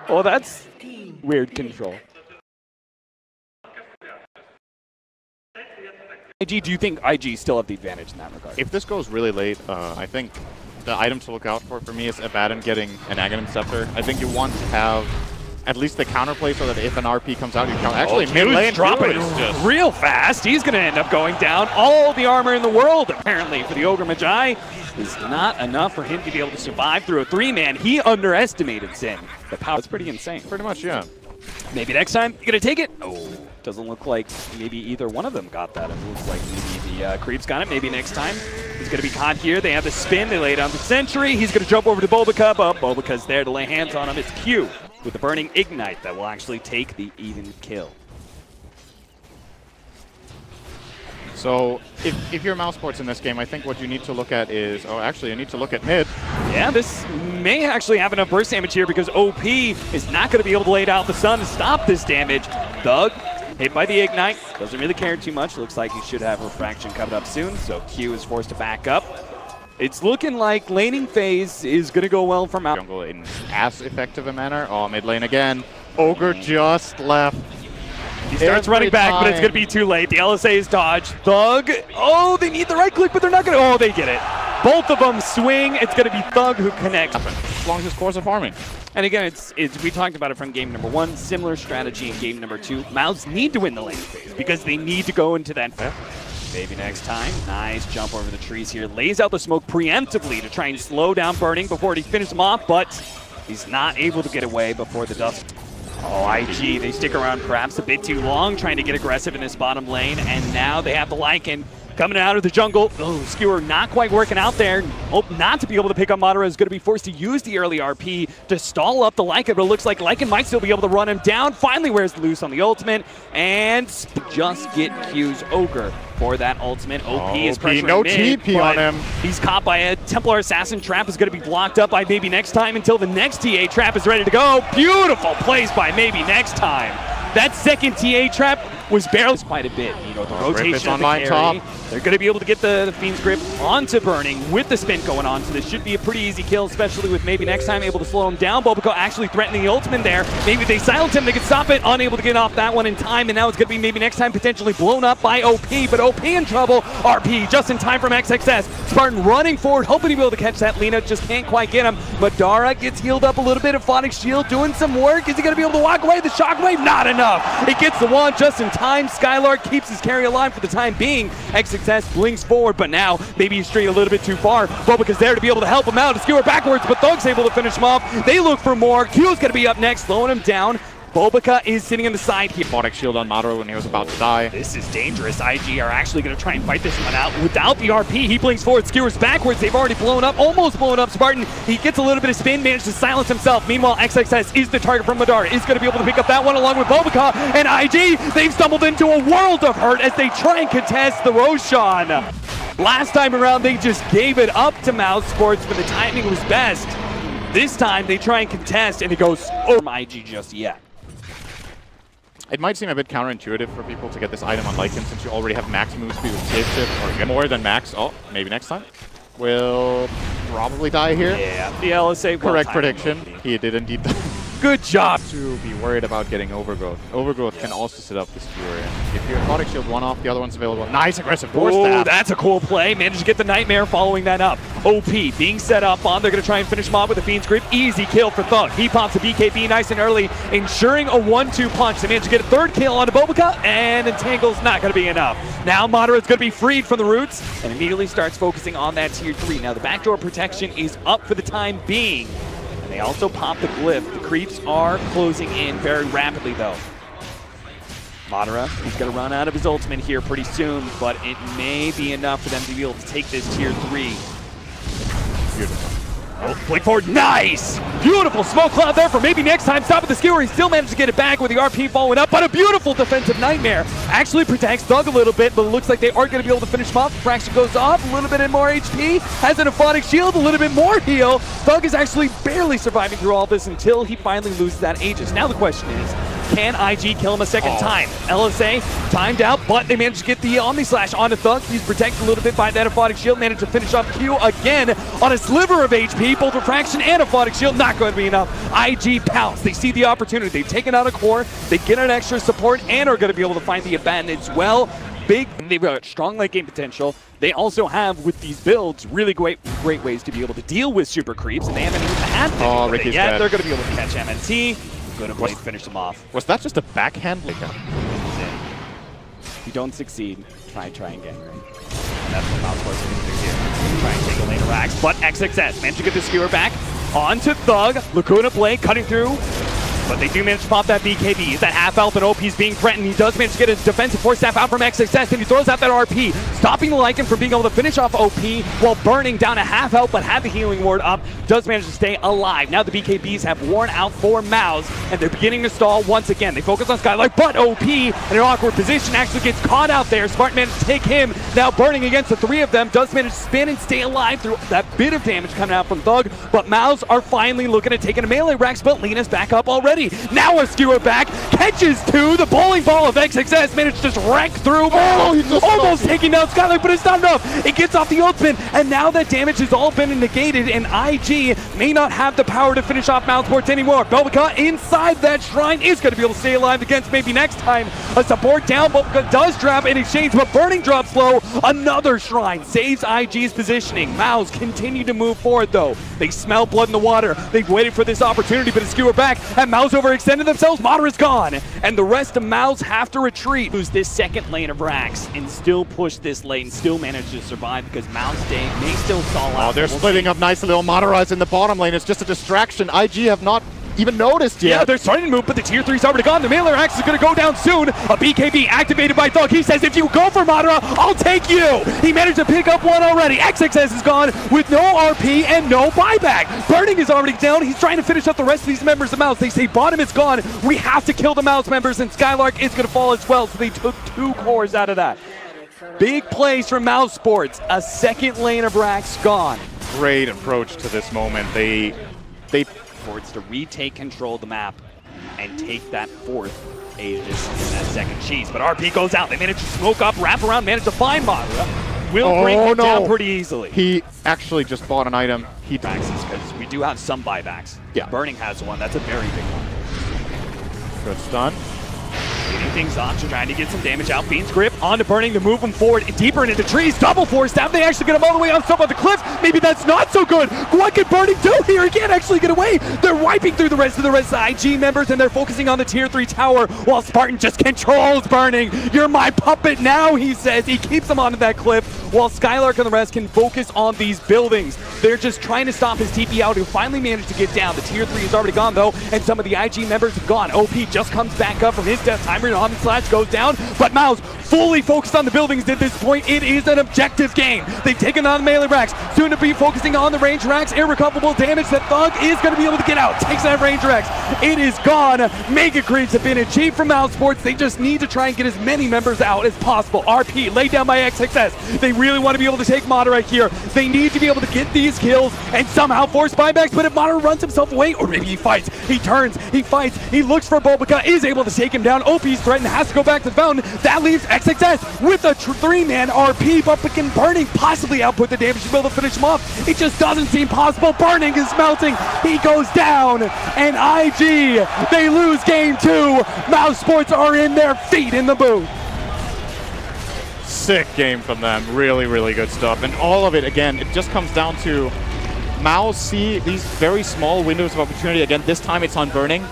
Well, that's weird control. IG, do you think IG still have the advantage in that regard? If this goes really late, I think the item to look out for me is Abaddon getting an Aghanim Scepter. I think you want to have at least the counterplay so that if an RP comes out, you can actually mid lane dropping real fast. He's going to end up going down. All the armor in the world, apparently, for the Ogre Magi is not enough for him to be able to survive through a 3-man. He underestimated Sin. The power is pretty insane. Pretty much, yeah. Maybe next time, you going to take it? Oh, doesn't look like maybe either one of them got that. It looks like maybe the Creeps got it. Maybe next time. He's going to be caught here. They have the spin. They lay down the sentry. He's going to jump over to Bulbaca, but Bulbaca's there to lay hands on him. It's Q with the burning Ignite that will actually take the even kill. So if you're mousesports in this game, I think what you need to look at is, oh, actually, you need to look at mid. Yeah, this may actually have enough burst damage here because OP is not going to be able to lay down the sun to stop this damage. Thug, hit by the Ignite, doesn't really care too much. Looks like he should have Refraction coming up soon, so Q is forced to back up. It's looking like laning phase is going to go well for Mount. Jungle in as effective a manner. Oh, mid lane again. Ogre just left. He starts running back, but it's going to be too late. The LSA is dodged. Thug. Oh, they need the right click, but they're not going to. Oh, they get it. Both of them swing. It's going to be Thug who connects. As long as his cores are farming. And again, it's we talked about it from game number 1. Similar strategy in game number 2. Mouths need to win the lane phase because they need to go into that. Yeah. Maybe next time. Nice jump over the trees here. Lays out the smoke preemptively to try and slow down Burning before he finishes him off, but he's not able to get away before the dust. Oh, IG, they stick around perhaps a bit too long, trying to get aggressive in this bottom lane, and now they have the Lycan coming out of the jungle. Oh, Skewer not quite working out there. Hope not to be able to pick up Madara is going to be forced to use the early RP to stall up the Lycan, but it looks like Lycan might still be able to run him down. Finally wears loose on the ultimate, and just get Q's Ogre for that ultimate. OP is pressuring no mid, TP on him. He's caught by a Templar Assassin trap. Is going to be blocked up by Maybe Next Time until the next TA trap is ready to go. Beautiful plays by Maybe Next Time. That second TA trap was barely quite a bit. You know, the rotation on the carry. Top. They're going to be able to get the Fiend's Grip onto Burning with the spin going on, so this should be a pretty easy kill, especially with Maybe Next Time able to slow him down. Bulbaca actually threatening the ultimate there. Maybe they silence him, they can stop it, unable to get off that one in time, and now it's going to be Maybe Next Time potentially blown up by OP, but OP in trouble. RP just in time from XXS. Spartan running forward, hoping to be able to catch that Lina, just can't quite get him. Madara gets healed up a little bit. Aphotic Shield doing some work. Is he going to be able to walk away? The Shockwave, not enough. He gets the one just in time. Skylark keeps his carry alive for the time being. XXS blinks forward, but now maybe he's strayed a little bit too far. Bulbaca's there to be able to help him out. To skewer backwards, but Thug's able to finish him off. They look for more. Q's going to be up next, slowing him down. Bulbaca is sitting on the side here. Aphotic Shield on Madara when he was about to die. This is dangerous. IG are actually going to try and fight this one out without the RP. He blinks forward, skewers backwards. They've already blown up, almost blown up Spartan. He gets a little bit of spin, managed to silence himself. Meanwhile, XXS is the target from Madara. Is going to be able to pick up that one along with Bulbaca. And IG, they've stumbled into a world of hurt as they try and contest the Roshan. Last time around, they just gave it up to mousesports, but the timing was best. This time, they try and contest, and it goes over IG just yet. It might seem a bit counterintuitive for people to get this item on Lycan since you already have max move speed with Save Shift, or get more than max. Oh, maybe next time. Will probably die here. Yeah, the LSA. Correct prediction. He did indeed die. Good job. To be worried about getting Overgrowth. Overgrowth can also sit up the Skewer. And if your Aphotic Shield one off, the other one's available. Nice aggressive force stab. That's a cool play. Managed to get the Nightmare following that up. OP being set up on. They're going to try and finish him off with a Fiend's Grip. Easy kill for Thug. He pops a BKB nice and early, ensuring a 1-2 punch. They managed to get a third kill onto Bulbaca, and Entangle's not going to be enough. Now Madara's going to be freed from the roots and immediately starts focusing on that tier 3. Now the backdoor protection is up for the time being. They also pop the glyph. The creeps are closing in very rapidly, though. Madara, he's going to run out of his ultimate here pretty soon, but it may be enough for them to be able to take this tier 3. Beautiful. Oh, flick forward, nice! Beautiful smoke cloud there for Maybe Next Time. Stop at the skewer. He still managed to get it back with the RP following up, but a beautiful defensive Nightmare. Actually protects Thug a little bit, but it looks like they are going to be able to finish him off. Fraction goes off, a little bit more HP, has an Aphotic Shield, a little bit more heal. Thug is actually barely surviving through all this until he finally loses that Aegis. Now the question is, Can IG kill him a second time? LSA timed out, but they managed to get the Omni Slash onto Thug. He's protected a little bit by that Aphotic Shield. Managed to finish off Q again on a sliver of HP. Both Refraction and Aphotic Shield not going to be enough. IG pounce. They see the opportunity. They've taken out a core. They get an extra support and are going to be able to find the Abaddon as well. They've got strong late game potential. They also have, with these builds, really great ways to be able to deal with super creeps, and they haven't even had them yet. They're going to be able to catch MNT. Going to play finish them off. Was that just a backhand? If you don't succeed, try again, right? And that's what mousesports are going to do here. Try and take a lane of Rax, but XXS managed to get the skewer back onto Thug. Lacuna Blade cutting through. But they do manage to pop that BKB. That half health and OP is being threatened. He does manage to get his defensive force staff out from XXS, and he throws out that RP, stopping the Lycan from being able to finish off OP while burning down a half health, but had the healing ward up. Does manage to stay alive. Now the BKBs have worn out for Mouse, and they're beginning to stall once again. They focus on Skylark, but OP in an awkward position actually gets caught out there. Smart managed to take him. Now burning against the three of them. Does manage to spin and stay alive through that bit of damage coming out from Thug, but Mouse are finally looking at taking a melee Rex, but Lena's back up already. Now a skewer back, catches two, the bowling ball of XXS managed to just wreck through. Almost taking down Skylark, but it's not enough. It gets off the ultimate, and now that damage has all been negated, and IG may not have the power to finish off mousesports anymore. Belvica inside that shrine is going to be able to stay alive against maybe next time. A support down, Belvica does drop in exchange, but burning drops low. Another shrine saves IG's positioning. Mouse continue to move forward though. They smell blood in the water. They've waited for this opportunity, but a skewer back, and Mouse overextended themselves. Madara's gone, and the rest of Mouse have to retreat. Lose this second lane of Rax and still push this lane, still manage to survive because Mouse may still stall out. Oh, they're splitting up nicely. Little Madara's in the bottom lane. It's just a distraction. IG have not even noticed yet. Yeah, they're starting to move, but the tier 3's already gone. The melee Rax is going to go down soon. A BKB activated by Thug. He says, if you go for Madara, I'll take you. He managed to pick up one already. XXS is gone with no RP and no buyback. Burning is already down. He's trying to finish up the rest of these members of Mouse. They say bottom is gone. We have to kill the Mouse members, and Skylark is going to fall as well, so they took 2 cores out of that. Big plays from mousesports. A second lane of Rax gone. Great approach to this moment. They Forts to retake control of the map and take that fourth Aegis in that second cheese. But RP goes out. They manage to smoke up, wrap around, manage to find Madara. Will bring him down pretty easily. He actually just bought an item. He Baxes, because we do have some buybacks. Yeah. Burning has one. That's a very big one. Good stun. Leading things off, trying to get some damage out. Fiend's grip onto Burning to move him forward deeper into the trees. Double force stab. They actually get him all the way on top of the cliff. Maybe that's not so good. What can Burning do here? He can't actually get away. They're wiping through the rest of the IG members, and they're focusing on the tier 3 tower while Spartan just controls Burning. You're my puppet now, he says. He keeps him onto that cliff while Skylark and the rest can focus on these buildings. They're just trying to stop his TP out, who finally managed to get down. The tier 3 is already gone though, and some of the IG members have gone. OP just comes back up from his death timer, and Omni Slash goes down, but Mouse fully focused on the buildings at this point. It is an objective game. They've taken on the melee Rax, soon to be focusing on the range Rax. Irrecoverable damage that Thug is going to be able to get out. Takes that range Rax. It is gone. Mega creeps have been achieved from mousesports. They just need to try and get as many members out as possible. RP laid down by XXS. They really want to be able to take Madara here. They need to be able to get these kills and somehow force buybacks, but if Madara runs himself away, or maybe he fights, he turns, he fights, he looks for Bulbika, is able to take him down. OP's threatened, has to go back to the fountain. That leaves XXS with a 3-man RP, but can Burning possibly output the damage to be able to finish him off? It just doesn't seem possible. Burning is melting. He goes down, and IG, they lose game 2. Mousesports are in their feet in the booth. Sick game from them. Really, really good stuff. And all of it, again, it just comes down to Mouse see these very small windows of opportunity. Again, this time it's on Burning.